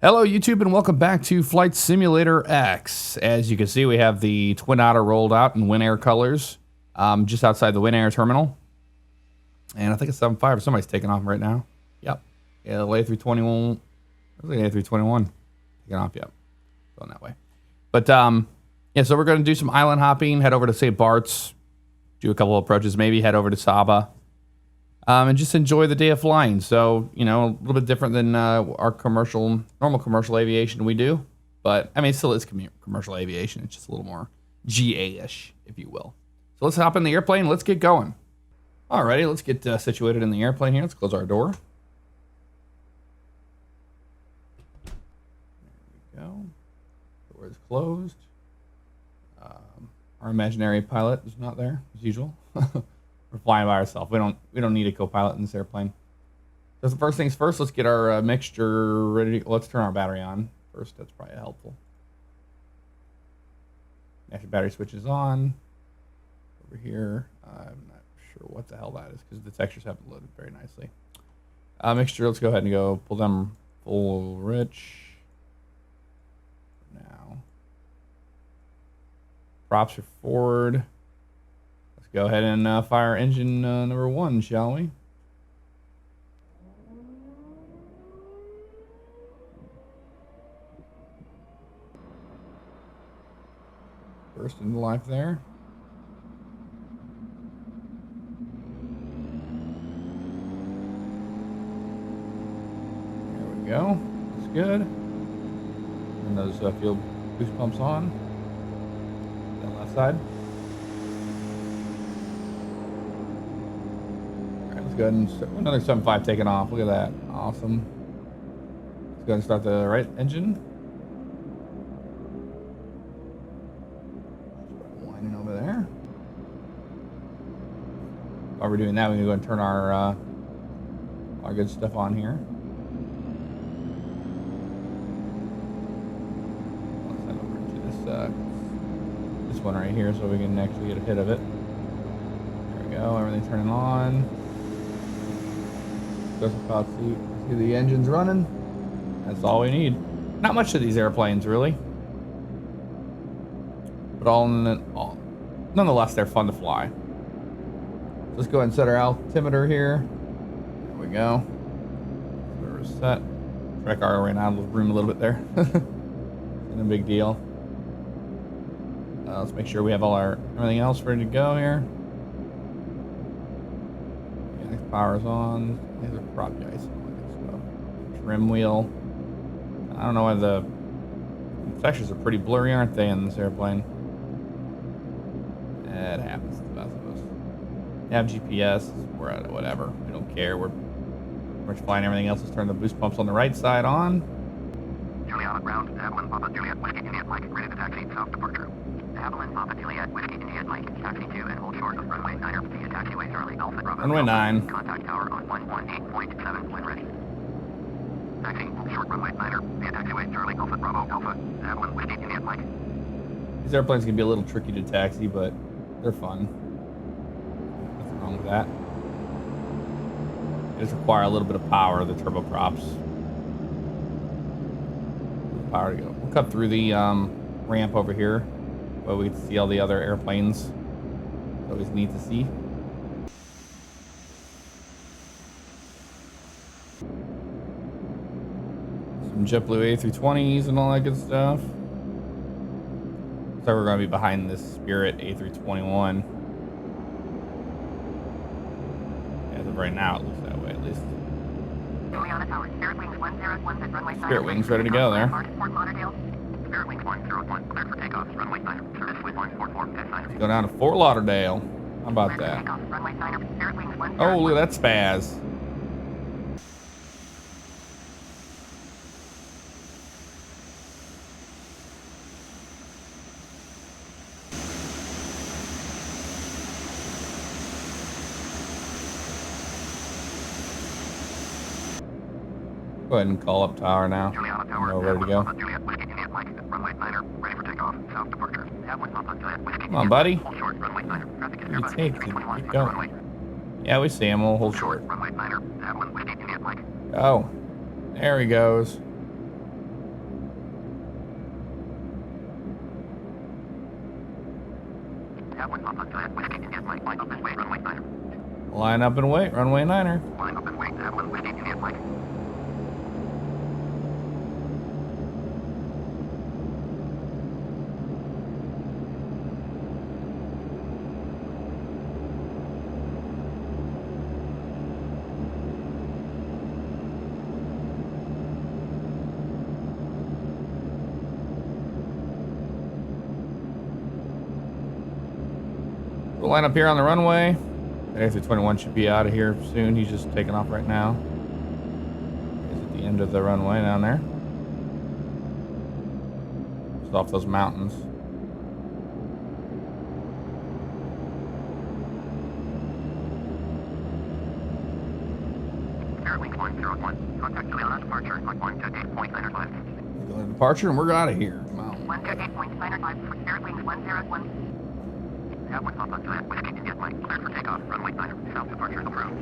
Hello YouTube and welcome back to Flight Simulator X. As you can see, we have the Twin Otter rolled out in Win Air colors just outside the Win Air terminal. And I think it's 7.5 or somebody's taking off right now. Yep. Yeah, the A321. Where's the A321? Taking off, yep. Going that way. But yeah, so we're going to do some island hopping, head over to St. Bart's, do a couple of approaches, maybe head over to SABA. And just enjoy the day of flying. So, you know, a little bit different than our normal commercial aviation we do. But, I mean, it still is commercial aviation. It's just a little more GA-ish, if you will. So let's hop in the airplane. Let's get going. Alrighty, let's get situated in the airplane here. Let's close our door. There we go. Door is closed. Our imaginary pilot is not there, as usual. We're flying by ourselves. We don't need a co-pilot in this airplane. So the first things first, let's get our mixture ready. Let's turn our battery on first. That's probably helpful. After battery switch is on, over here, I'm not sure what the hell that is because the textures haven't loaded very nicely. Mixture, let's go ahead and go pull them full rich. Now, props are forward. Go ahead and fire engine number 1, shall we? Burst into life there. There we go. That's good. And those fuel boost pumps on. Down left side. Go ahead and start, another 7.5 taking off. Look at that. Awesome. Let's go ahead and start the right engine. Lining over there. While we're doing that, we're going to go and turn our good stuff on here. Let's head over to this one right here so we can actually get a hit of it. There we go. Everything turning on. See the engine's running. That's all we need. Not much of these airplanes, really. But nonetheless, they're fun to fly. Let's go ahead and set our altimeter here. There we go. We're set. Track our right now. Room a little bit there. No big deal. Let's make sure we have all everything else ready to go here. Power's on. These are prop guys. Trim wheel. I don't know why the textures are pretty blurry, aren't they, in this airplane? It happens to the best of us. You have GPS. We're at it, whatever. We don't care. We're flying everything else. Let's turn the boost pumps on the right side on. Juliet on ground. Havilland, Papa Juliet, Whiskey India Mike, ready to taxi, south departure. Havilland, Papa Juliet, Whiskey India Mike, taxi 2 and hold short of runway 9 via taxiway Charlie Alpha Bravo. Runway 9. Contact tower on 118.7 when ready. Taxi, hold short runway 9 via taxiway Charlie Alpha Bravo Alpha. Havilland, Whiskey India Mike. These airplanes can be a little tricky to taxi, but they're fun. Nothing wrong with that. They just require a little bit of power, the turboprops. Power to go. We'll cut through the ramp over here, but we can see all the other airplanes. It's always neat to see. Some JetBlue A320s and all that good stuff. So we're going to be behind this Spirit A321. As of right now, it looks that way at least. Spirit Wings ready to go there. Spirit Wings 101, cleared for takeoff, runway 9, service with 144, Let's go down to Fort Lauderdale. How about that? Oh, look at that spaz. Go ahead and call up tower now. We're ready to go. Come on, buddy. You take it. Keep going. Yeah, we see him. We'll hold short. Oh, there he goes. Line up and wait, runway 9er. Line up and wait, Havilland Whiskey, Juliet Mike. We'll line up here on the runway. A321 should be out of here soon. He's just taking off right now. He's at the end of the runway down there. Just off those mountains. Airwing 101. Contact Juliana, departure on 128.95. Going to departure, and we're out of here. Come on. 128.95 for Airwing 101. Havilland Papa Juliet Whiskey, Juliet Mike. Cleared for takeoff. Runway 9er. South departure approved.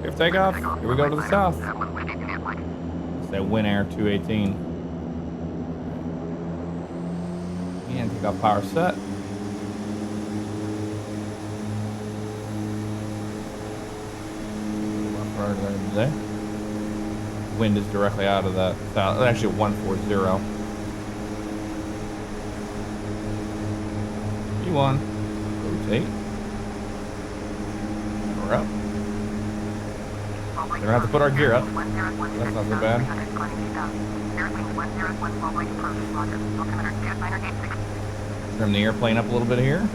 Here for takeoff. Here we go to the south. Havilland Whiskey, Juliet Mike. It's that Win Air 218. And takeoff power set. Today. Wind is directly out of that south. Actually 140. E1. Rotate. We're up. We're gonna have to put our gear up. That's not so bad. Trim the airplane up a little bit here.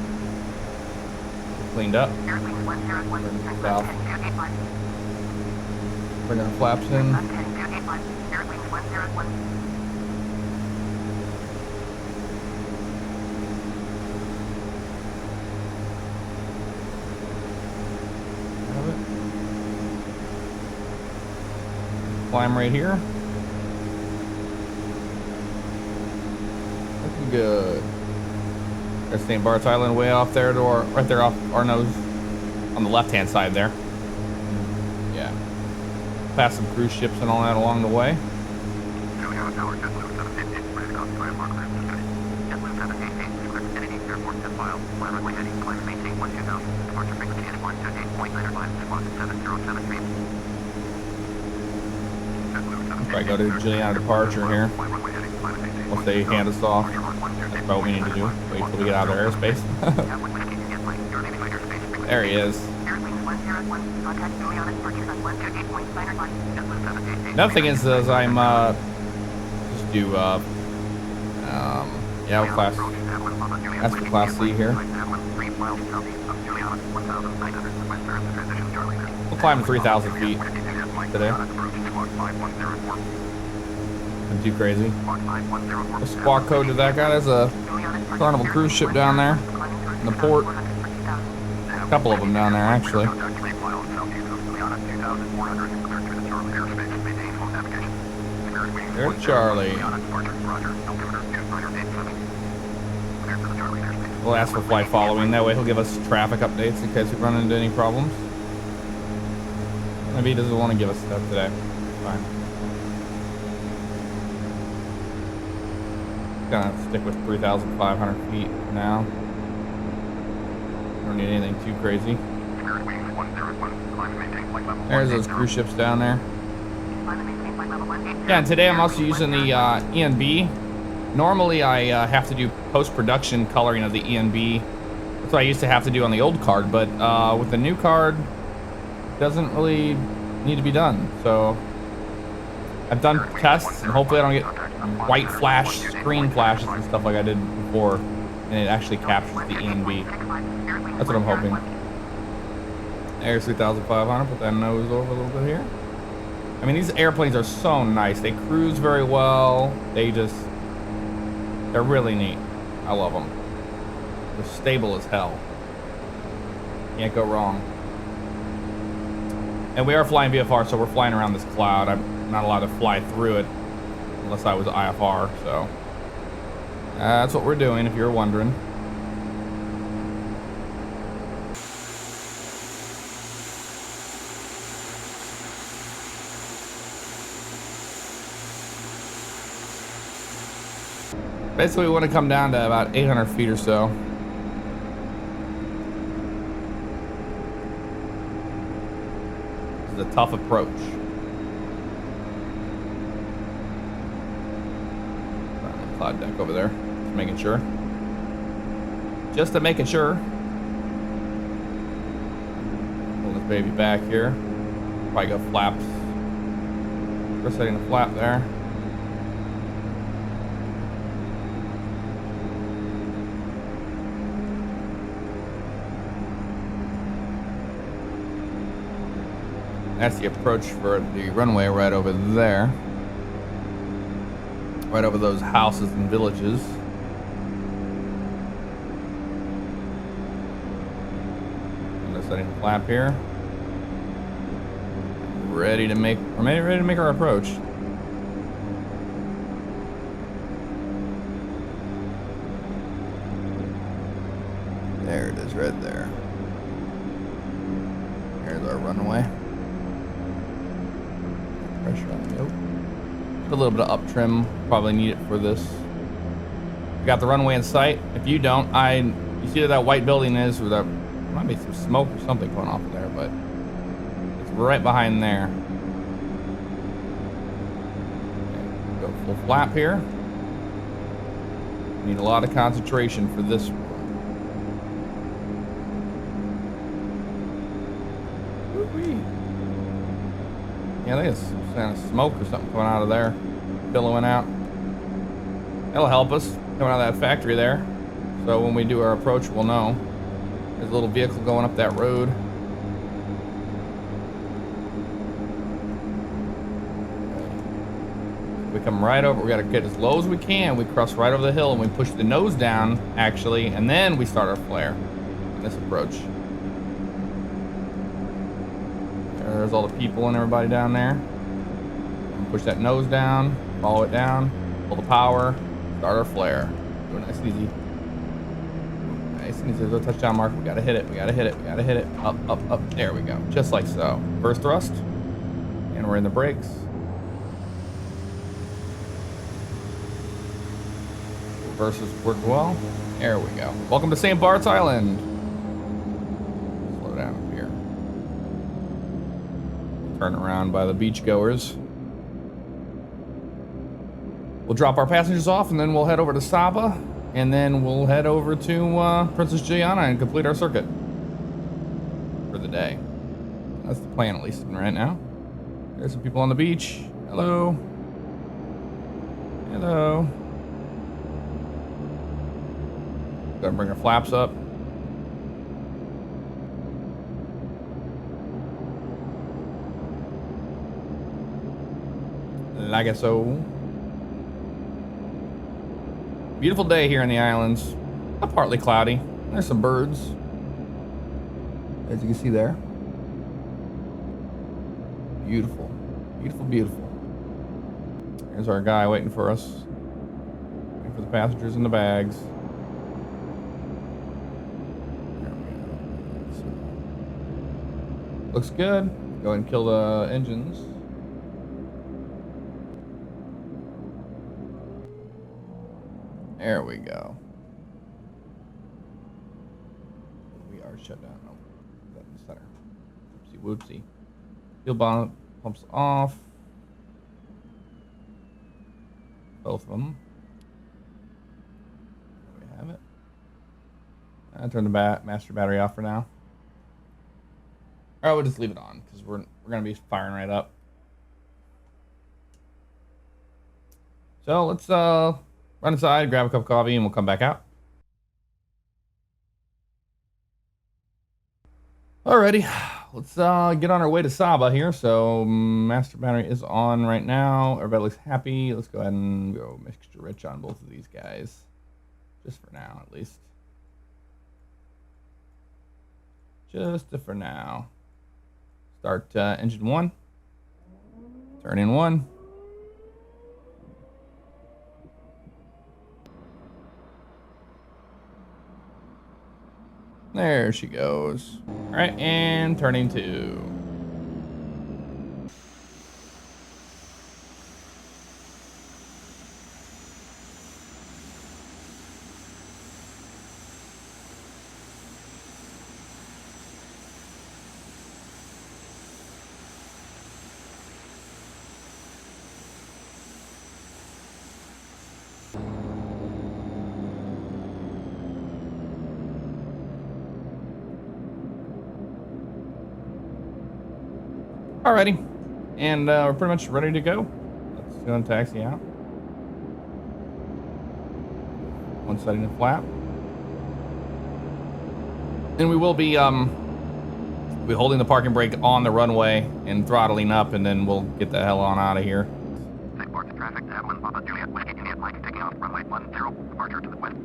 Cleaned up. South. Bring our flaps in. Climb right here. Looking good. There's St. Bart's Island way off there to our, right there off our nose on the left hand side there. Yeah. Past some cruise ships and all that along the way. Juliana Tower, JetBlue 788, British Coast, Fire Mark, JetBlue 788, Clear Kennedy, Airport, set file, fly runway heading, climb maintain 12000, departure frequency is 128.95, squawk 707 feet. Probably go to Juliana departure here. Once they hand us off. That's about what we need to do. Wait till we get out of their airspace. There he is. Another thing is I'm just do yeah, class. That's for class C here. We'll climb 3,000 feet today. Not too crazy. The squawk code to that guy. There's a Carnival cruise ship down there in the port. A couple of them down there, actually. There's Charlie. We'll ask for flight following. That way he'll give us traffic updates in case we run into any problems. Maybe he doesn't want to give us stuff today. Fine. Gonna stick with 3,500 feet now. Don't need anything too crazy. There's those cruise ships down there. Yeah, and today I'm also using the ENB. Normally I have to do post-production coloring of the ENB. That's what I used to have to do on the old card, but with the new card, it doesn't really need to be done. So I've done tests, and hopefully I don't get white flash, screen flashes and stuff like I did before, and it actually captures the ENB. That's what I'm hoping. There's 3,500, put that nose over a little bit here. I mean, these airplanes are so nice. They cruise very well. They're really neat. I love them. They're stable as hell. Can't go wrong. And we are flying VFR, so we're flying around this cloud. I'm not allowed to fly through it unless I was IFR, so that's what we're doing, if you're wondering. Basically, we want to come down to about 800 feet or so. a tough approach. Cloud deck over there. Just making sure. Just to making sure. Pull this baby back here. Probably go flaps. We're setting a flap there. That's the approach for the runway right over there. Right over those houses and villages. I'm just setting a flap here. Ready to make our approach. There it is right there. Here's our runway. Pressure on the yoke. A little bit of up trim, probably need it for this. We got the runway in sight. If you don't, you see where that white building is, where there might be some smoke or something going off of there, but it's right behind there. Okay, go full flap here. Need a lot of concentration for this one. Yeah, I think it's some kind of smoke or something coming out of there, billowing out. That'll help us coming out of that factory there. So when we do our approach, we'll know. There's a little vehicle going up that road. We come right over. We got to get as low as we can. We cross right over the hill and we push the nose down, actually, and then we start our flare in this approach. There's all the people and everybody down there. Push that nose down, follow it down, pull the power, start our flare. Do it nice and easy. Nice and easy. There's a touchdown mark. We gotta hit it. We gotta hit it. We gotta hit it. Up, up, up. There we go. Just like so. First thrust. And we're in the brakes. Reverses work well. There we go. Welcome to St. Bart's Island. Slow down up here. Turn around by the beachgoers. We'll drop our passengers off and then we'll head over to SABA and then we'll head over to Princess Juliana and complete our circuit for the day. That's the plan, at least right now. There's some people on the beach. Hello. Hello. Gotta bring our flaps up. Like so. Beautiful day here in the islands. Partly cloudy. There's some birds, as you can see there. Beautiful, beautiful, beautiful. There's our guy waiting for us. Waiting for the passengers and the bags. There we go. Looks good. Go ahead and kill the engines. There we go. We are shut down. Oh, that in the center. Whoopsie whoopsie. Fuel bomb pumps off. Both of them. There we have it. I'll turn the master battery off for now. Or we'll just leave it on because we're gonna be firing right up. So let's run inside, grab a cup of coffee, and we'll come back out. Alrighty, let's get on our way to SABA here. So master battery is on right now. Everybody looks happy. Let's go ahead and go mixture rich on both of these guys, just for now, at least. Just for now. Start engine 1. Turn in 1. There she goes. All right, and turning 2. Alrighty. And we're pretty much ready to go. Let's go and taxi out. One setting the flap. And we will be holding the parking brake on the runway and throttling up, and then we'll get the hell on out of here. Same port to traffic, Havilland, Papa Juliet, Whiskey Juliet, Mike, taking off runway 10, departure to the west.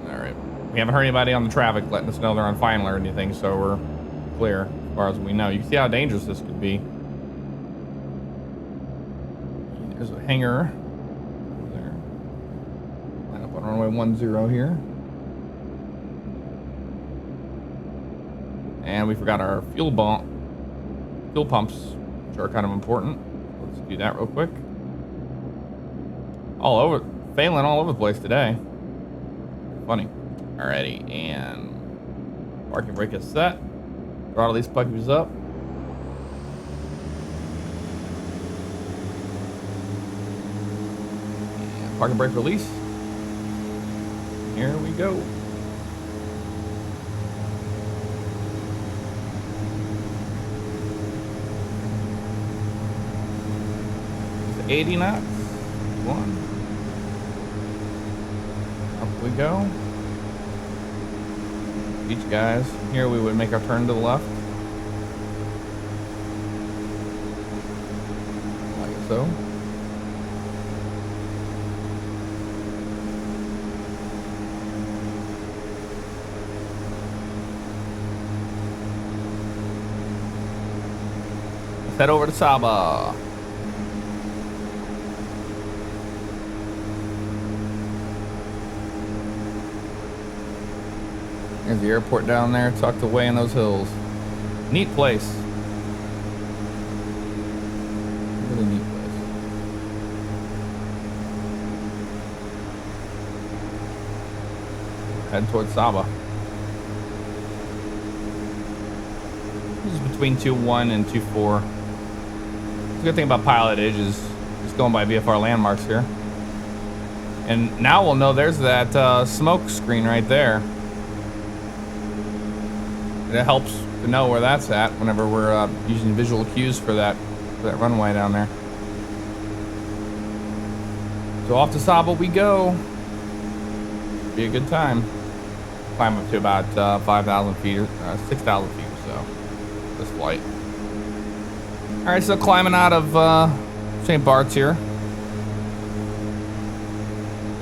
Alright. We haven't heard anybody on the traffic letting us know they're on final or anything, so we're clear as far as we know. You can see how dangerous this could be. There's a hangar there. Line up on runway 10 here. And we forgot our fuel pumps, which are kind of important. Let's do that real quick. Failing all over the place today. Funny. Alrighty, and parking brake is set. Throttle these puppies up. And parking brake release. Here we go. It's 80 knots. One. Up we go. Beach guys. Here we would make our turn to the left. Like so. Let's head over to SABA. There's the airport down there, tucked away in those hills. Neat place. Really neat place. Head towards SABA. This is between 2.1 and 2.4. The good thing about pilotage is just going by VFR landmarks here. And now we'll know there's that smoke screen right there. It helps to know where that's at whenever we're using visual cues for that runway down there. So off to SABA we go. Be a good time. Climb up to about 5,000 feet or 6,000 feet or so. This flight. All right, so climbing out of St. Bart's here.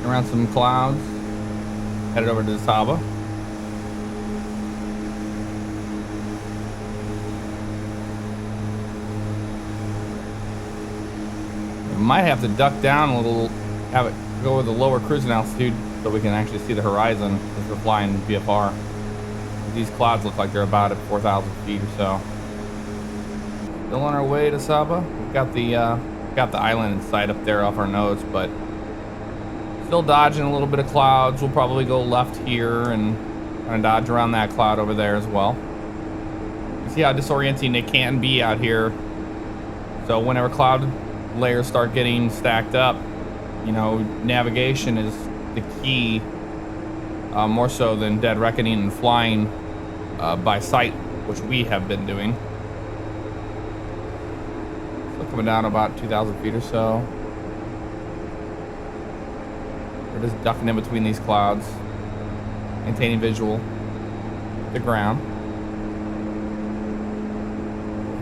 Around some clouds. Headed over to SABA. Might have to duck down a little, have it go with a lower cruising altitude so we can actually see the horizon as we're flying VFR. These clouds look like they're about at 4,000 feet or so. Still on our way to SABA. We've got the island in sight up there off our nose, but still dodging a little bit of clouds. We'll probably go left here and kind of dodge around that cloud over there as well. You see how disorienting it can be out here. So whenever cloud layers start getting stacked up, you know, navigation is the key, more so than dead reckoning and flying by sight, which we have been doing. So coming down about 2,000 feet or so. We're just ducking in between these clouds, maintaining visual, the ground.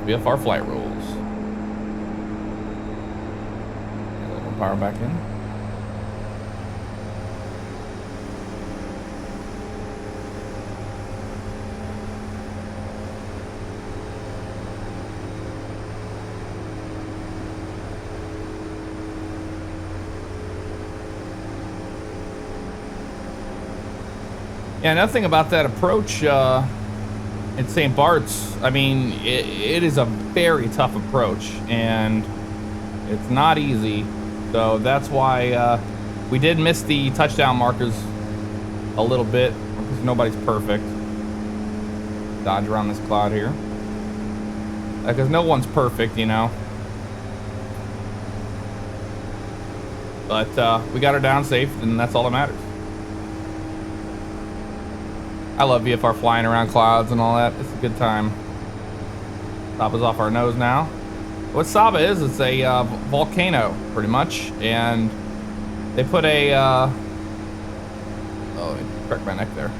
VFR flight rules. Power back in. Yeah, another thing about that approach at St. Bart's, I mean, it is a very tough approach, and it's not easy. So that's why we did miss the touchdown markers a little bit, because nobody's perfect. Dodge around this cloud here. Because no one's perfect, you know. But we got her down safe, and that's all that matters. I love VFR flying around clouds and all that. It's a good time. SABA's off our nose now. What SABA is, it's a volcano, pretty much, and they put a, oh, let me crack my neck there.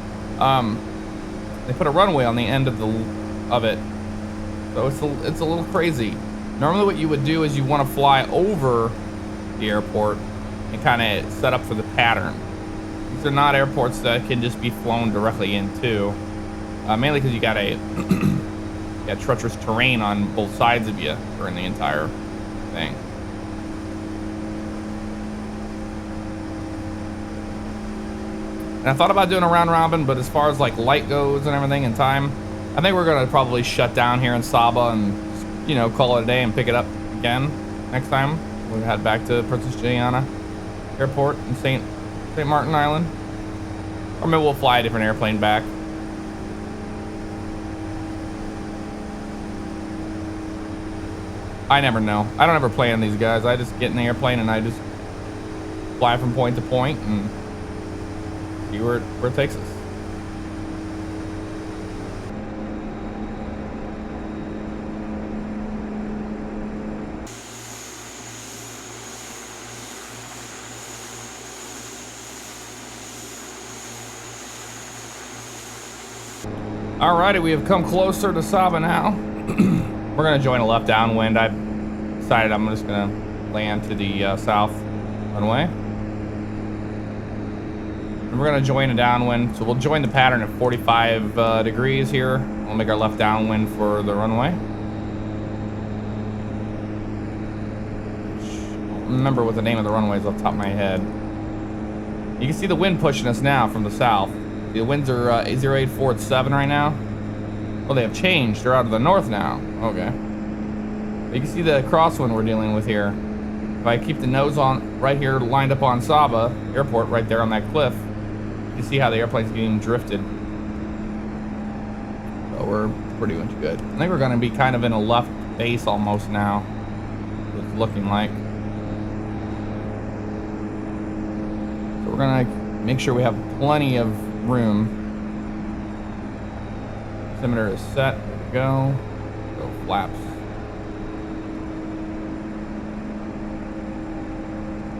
They put a runway on the end of it, so it's a little crazy. Normally what you would do is you want to fly over the airport and kind of set up for the pattern. These are not airports that can just be flown directly into, mainly because you got a treacherous terrain on both sides of you during the entire thing. And I thought about doing a round robin, but as far as like light goes and everything and time, I think we're gonna probably shut down here in SABA and, you know, call it a day and pick it up again next time. We'll head back to Princess Juliana Airport in St. Martin Island. Or maybe we'll fly a different airplane back. I never know. I don't ever plan these guys. I just get in the airplane and I just fly from point to point and see where it takes us. Alrighty, we have come closer to SABA now. We're gonna join a left downwind. I've decided I'm just gonna land to the south runway. And we're gonna join a downwind. So we'll join the pattern at 45 degrees here. We'll make our left downwind for the runway. I don't remember what the name of the runway is off the top of my head. You can see the wind pushing us now from the south. The winds are 808 at 7 right now. Oh, they have changed. They're out of the north now. Okay. You can see the crosswind we're dealing with here. If I keep the nose on right here, lined up on SABA Airport, right there on that cliff, you can see how the airplane's getting drifted. So we're pretty much good. I think we're going to be kind of in a left base almost now. It's looking like. So we're going to make sure we have plenty of room. Altimeter is set. There we go. Go flaps.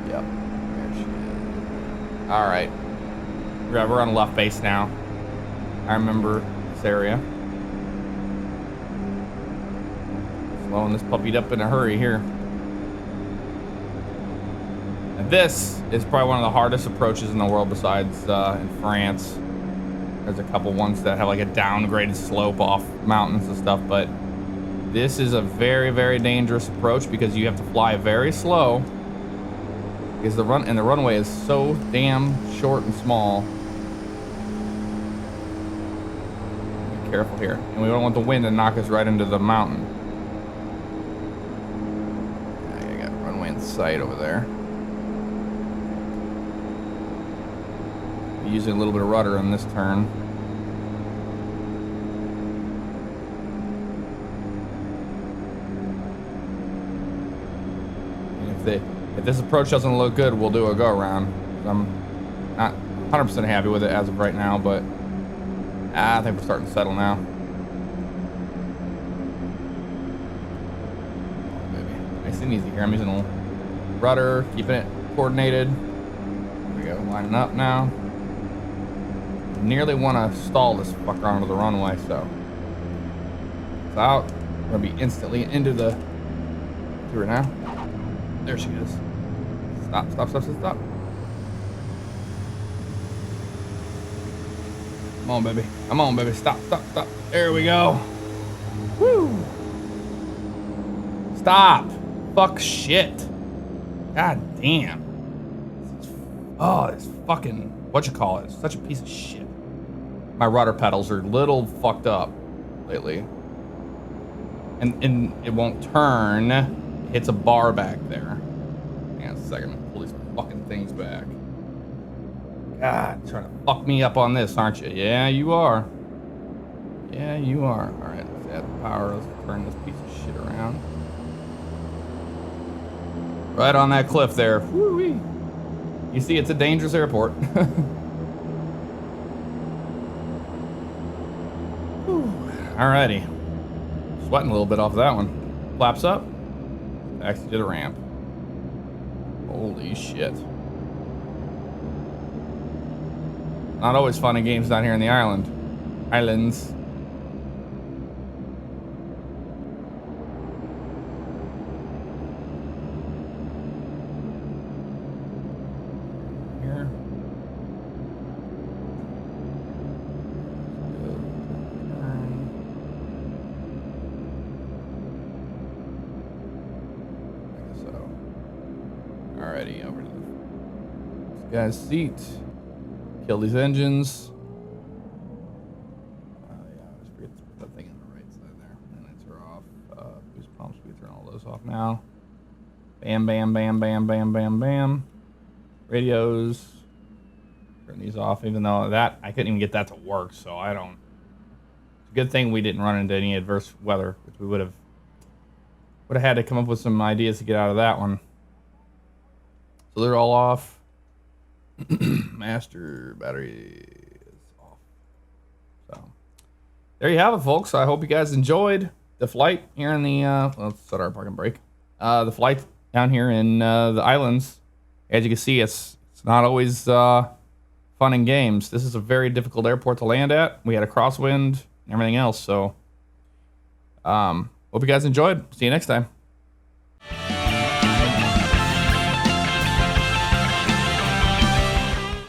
Yep. There she is. All right. We're on left base now. I remember this area. Slowing this puppy up in a hurry here. And this is probably one of the hardest approaches in the world besides in France. There's a couple ones that have like a downgraded slope off mountains and stuff, but this is a very, very dangerous approach because you have to fly very slow because the runway is so damn short and small. Be careful here, and we don't want the wind to knock us right into the mountain. I got runway in sight over there. Using a little bit of rudder on this turn. And if this approach doesn't look good, we'll do a go around. I'm not 100% happy with it as of right now, but I think we're starting to settle now. Oh, baby. Nice and easy here. I'm using a little rudder, keeping it coordinated. There we go, lining up now. Nearly want to stall this fucker onto the runway, so it's out. We're gonna be instantly into the through now. There she is. Stop, stop, stop, stop, stop. Come on, baby. Come on, baby. Stop, stop, stop. There we go. Woo. Stop. Fuck shit. God damn. Oh, this fucking whatchamacallit is such a piece of shit. My rudder pedals are a little fucked up lately. And it won't turn. It hits a bar back there. Hang on a second. Pull these fucking things back. God, trying to fuck me up on this, aren't you? Yeah, you are. Yeah, you are. All right, let's add the power. Let's turn this piece of shit around. Right on that cliff there. Woo-wee. You see, it's a dangerous airport. Alrighty. Sweating a little bit off of that one. Flaps up. Taxi to the ramp. Holy shit. Not always fun in games down here in the islands. Here. Alrighty, over to this guy's seat. Kill these engines. Yeah, I always forget to put that thing on the right side there. Lights are off. Boost pumps, we turn all those off now. Bam, bam, bam, bam, bam, bam, bam. Radios. Turn these off, even though that, I couldn't even get that to work, so I don't. It's a good thing we didn't run into any adverse weather, which we would have had to come up with some ideas to get out of that one. So they're all off. Master battery is off. So there you have it, folks. I hope you guys enjoyed the flight here in the let's set our parking brake. The flight down here in the islands. As you can see, it's not always fun and games. This is a very difficult airport to land at. We had a crosswind and everything else. So hope you guys enjoyed. See you next time.